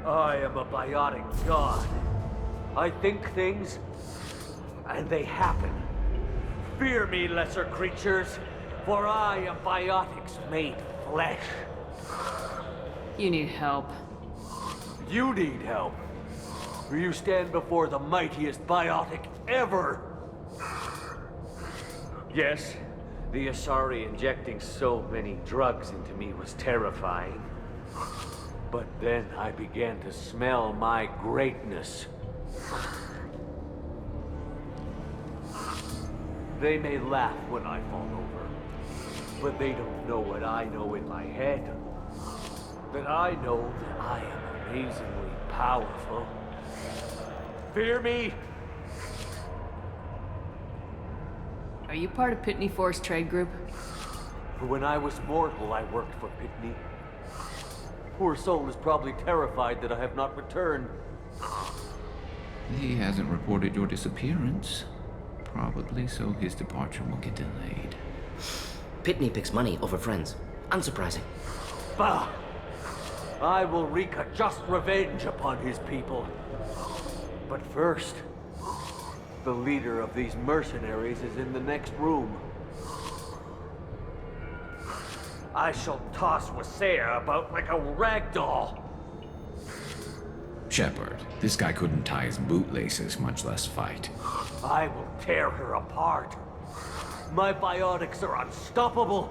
I am a biotic god. I think things, and they happen. Fear me, lesser creatures, for I am biotics made flesh. You need help. You need help. For you stand before the mightiest biotic ever. Yes, the Asari injecting so many drugs into me was terrifying. But then I began to smell my greatness. They may laugh when I fall over, but they don't know what I know in my head. That I know that I am amazingly powerful. Fear me? Are you part of Pitney 4's trade group? When I was mortal, I worked for Pitney. Poor soul is probably terrified that I have not returned. He hasn't reported your disappearance. Probably so his departure will get delayed. Pitney picks money over friends. Unsurprising. Bah! I will wreak a just revenge upon his people. But first, the leader of these mercenaries is in the next room. I shall toss Wasea about like a rag doll. Shepard, this guy couldn't tie his bootlaces, much less fight. I will tear her apart. My biotics are unstoppable.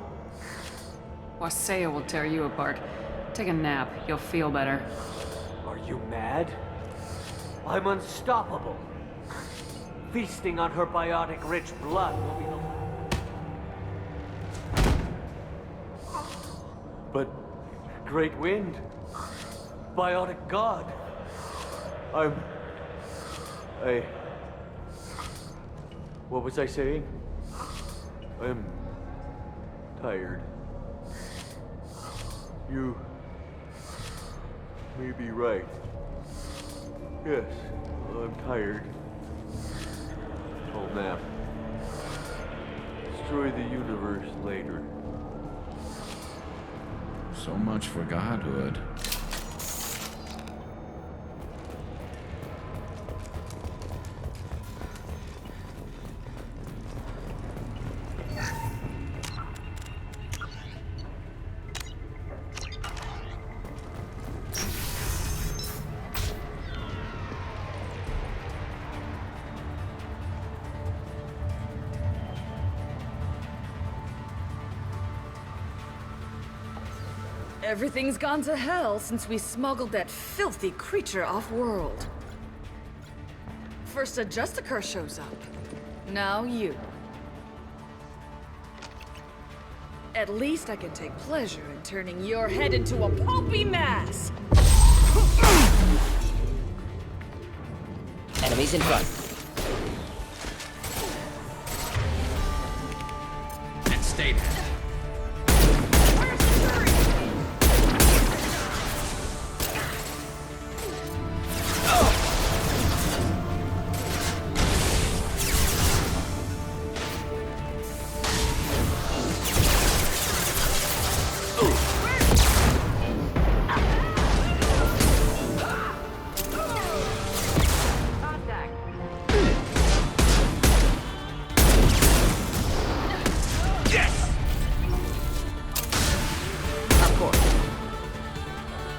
Wasea will tear you apart. Take a nap. You'll feel better. Are you mad? I'm unstoppable. Feasting on her biotic-rich blood will be the... But... Great Wind... Biotic God... What was I saying? I'm... tired. You... may be right. Yes, I'm tired. I'll nap. Destroy the universe later. So much for godhood. Everything's gone to hell since we smuggled that filthy creature off-world. First a Justicar shows up. Now you. At least I can take pleasure in turning your head into a pulpy mass! Enemies in front. And stay there.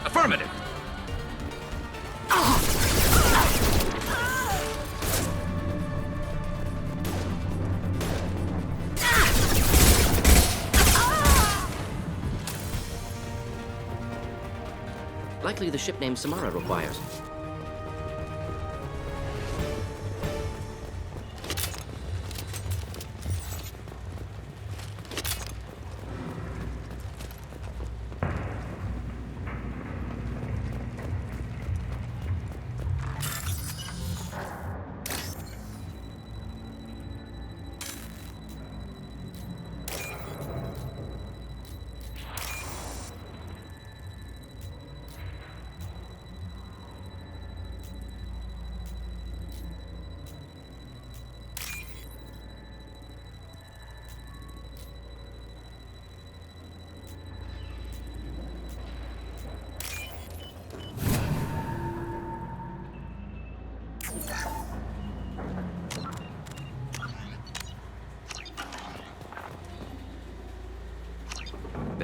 Affirmative. Likely the ship name Samara requires.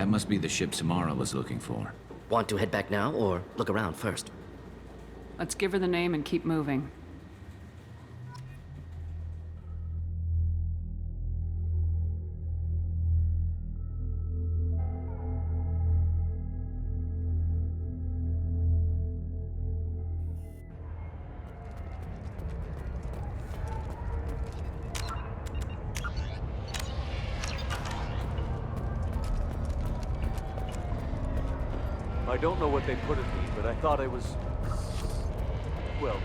That must be the ship Samara was looking for. Want to head back now, or look around first? Let's give her the name and keep moving. I don't know what they put in me, but I thought I was... well...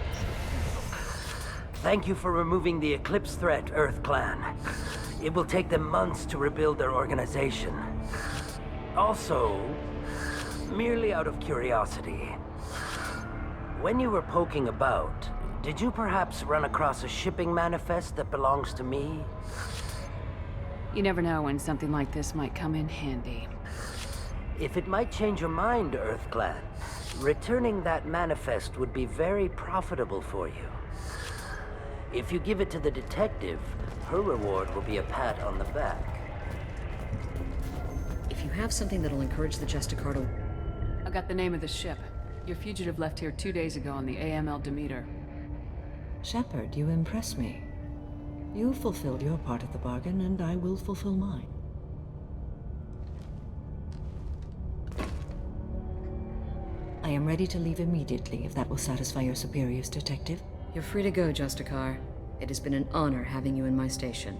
Thank you for removing the Eclipse threat, Earth Clan. It will take them months to rebuild their organization. Also, merely out of curiosity, when you were poking about, did you perhaps run across a shipping manifest that belongs to me? You never know when something like this might come in handy. If it might change your mind, Earth Clan, returning that manifest would be very profitable for you. If you give it to the detective, her reward will be a pat on the back. If you have something that'll encourage the Justicar to... I got the name of the ship. Your fugitive left here 2 days ago on the AML Demeter. Shepard, you impress me. You fulfilled your part of the bargain, and I will fulfill mine. I am ready to leave immediately, if that will satisfy your superiors, Detective. You're free to go, Justicar. It has been an honor having you in my station.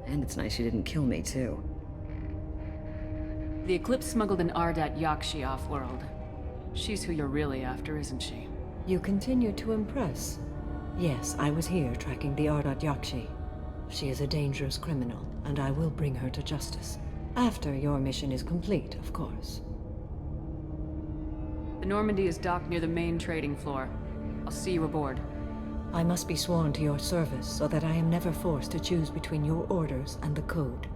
And it's nice you didn't kill me, too. The Eclipse smuggled an Ardat Yakshi off-world. She's who you're really after, isn't she? You continue to impress. Yes, I was here tracking the Ardat Yakshi. She is a dangerous criminal, and I will bring her to justice. After your mission is complete, of course. The Normandy is docked near the main trading floor. I'll see you aboard. I must be sworn to your service so that I am never forced to choose between your orders and the Code.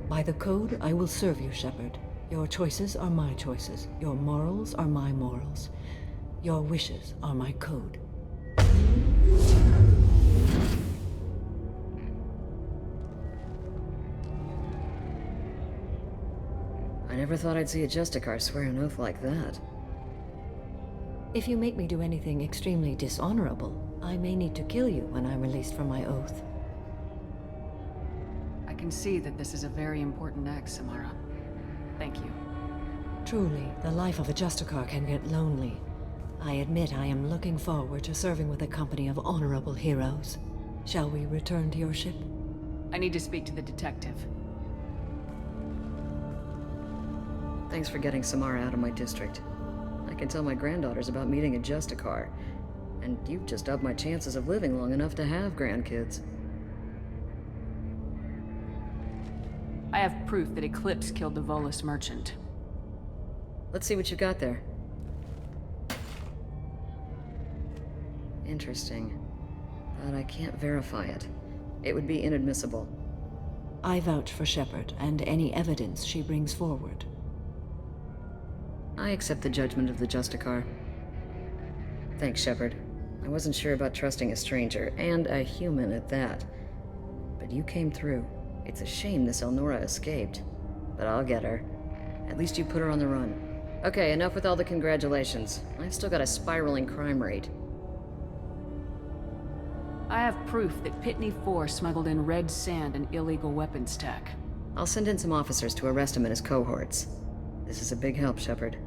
By the Code, I will serve you, Shepard. Your choices are my choices. Your morals are my morals. Your wishes are my code. I never thought I'd see a Justicar swear an oath like that. If you make me do anything extremely dishonorable, I may need to kill you when I'm released from my oath. I can see that this is a very important act, Samara. Thank you. Truly, the life of a Justicar can get lonely. I admit I am looking forward to serving with a company of honorable heroes. Shall we return to your ship? I need to speak to the detective. Thanks for getting Samara out of my district. I can tell my granddaughters about meeting a Justicar, and you've just upped my chances of living long enough to have grandkids. I have proof that Eclipse killed the Volus merchant. Let's see what you got there. Interesting. But I can't verify it. It would be inadmissible. I vouch for Shepard and any evidence she brings forward. I accept the judgment of the Justicar. Thanks, Shepard. I wasn't sure about trusting a stranger, and a human at that. But you came through. It's a shame this Elnora escaped. But I'll get her. At least you put her on the run. Okay, enough with all the congratulations. I've still got a spiraling crime rate. I have proof that Pitney 4 smuggled in red sand and illegal weapons tech. I'll send in some officers to arrest him and his cohorts. This is a big help, Shepard.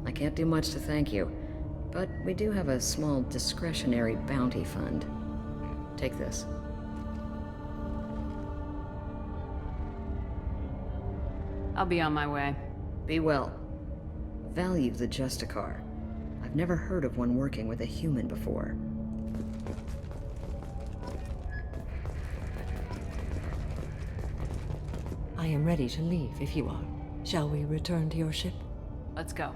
I can't do much to thank you, but we do have a small discretionary bounty fund. Take this. I'll be on my way. Be well. Value the Justicar. I've never heard of one working with a human before. I am ready to leave if you are. Shall we return to your ship? Let's go.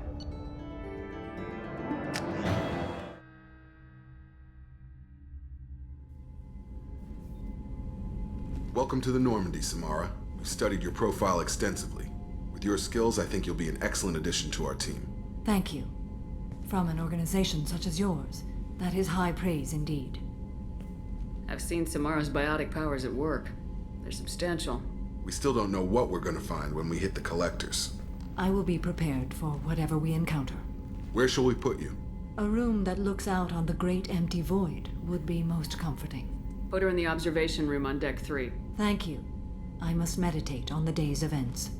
Welcome to the Normandy, Samara. We've studied your profile extensively. With your skills, I think you'll be an excellent addition to our team. Thank you. From an organization such as yours, that is high praise indeed. I've seen Samara's biotic powers at work. They're substantial. We still don't know what we're gonna find when we hit the collectors. I will be prepared for whatever we encounter. Where shall we put you? A room that looks out on the great empty void would be most comforting. Put her in the observation room on Deck 3. Thank you. I must meditate on the day's events.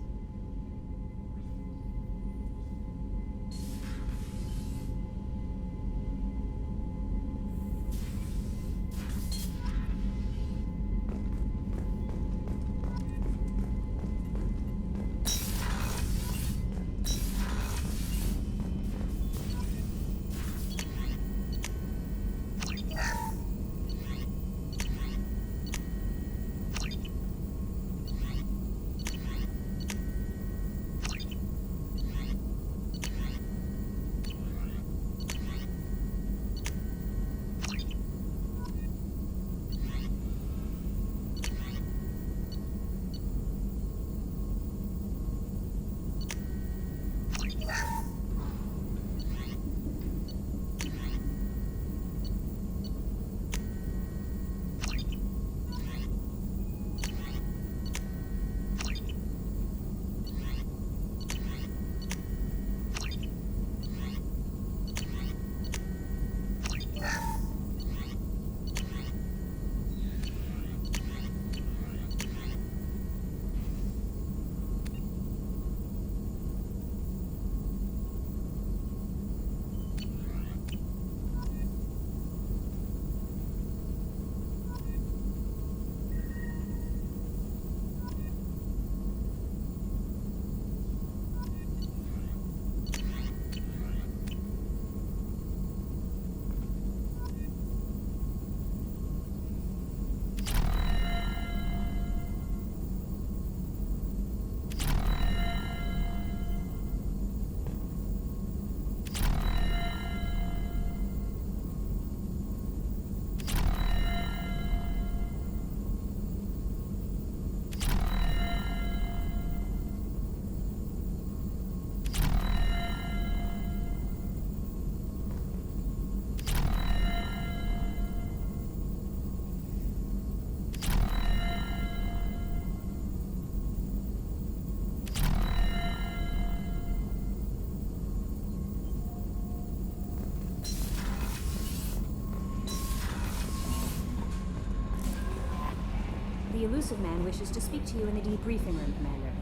The Illusive Man wishes to speak to you in the debriefing room, Commander.